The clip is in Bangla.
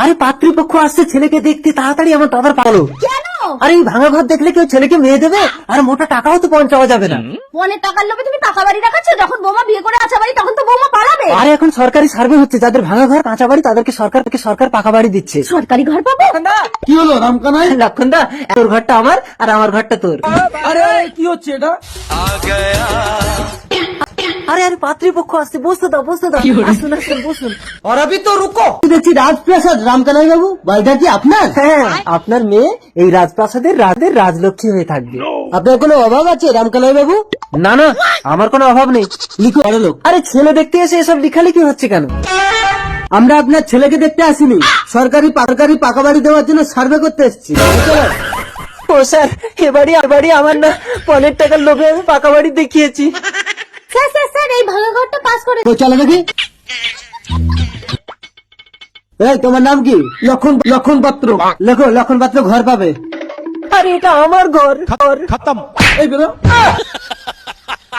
আরে পাত্রীপক্ষ আসছে ছেলেকে দেখতে, তাড়াতাড়ি আমার দাদার পালো। কেন? আরে এই ভাঙা ঘর দেখলে কেউ ছেলেকে মেয়ে দেবে? আর মোটা টাকাও তো পৌঁছাওয়া যাবে না। পনের টাকার লোভে তুমি পাকা বাড়ি রাখাচ্ছ, যখন বৌমা বিয়ে করে আছা বাড়ি তখন তো বৌমা পালাবে। আরে এখন সরকারি সার্ভে হচ্ছে, যাদের ভাঙা ঘর কাঁচা বাড়ি তাদেরকে সরকার পাকা বাড়ি দিচ্ছে। সরকারি ঘর পাবো? কি হলো রামকানাই? লক্ষণ দা, তোর ঘরটা আমার আর আমার ঘরটা তোর। আরে কি হচ্ছে এটা? আরে আরে পাত্রীপক্ষ আসছে, বসতে দাও বসতে দাও। আসুন আসুন বসুন। और अभी तो रुको, দেখছি রাজপ্রাসাদ। রামকানাই বাবু, বাড়িটা কি আপনার? হ্যাঁ, আপনার মেয়ে এই রাজপ্রাসাদের রাজলক্ষ্মী হয়ে থাকবে। আপনার কোনো অভাব আছে রামকানাই বাবু? না না, আমার কোনো অভাব নেই। লিখো বড় লোক। আরে ছেলে দেখতে এসে এসব লিখালিখি হচ্ছে কেন? আমরা আপনার ছেলেকে দেখতে আসিনি, সরকারি পাকা বাড়ি দেওয়ার জন্য সার্ভে করতে এসেছি। ও স্যার, এ বাড়ি আমার না, পনের টাকার লোভে আমি পাকা বাড়ি দেখিয়েছি। স্যার স্যার স্যার, এই ভাঙা ঘরটা পাস করে তো চলো দেখি। এই তোমার নাম কি? লক্ষণ পাত্র। লেখো লক্ষণ পাত্র ঘর পাবে। আরে এটা আমার ঘর। এই বেরো।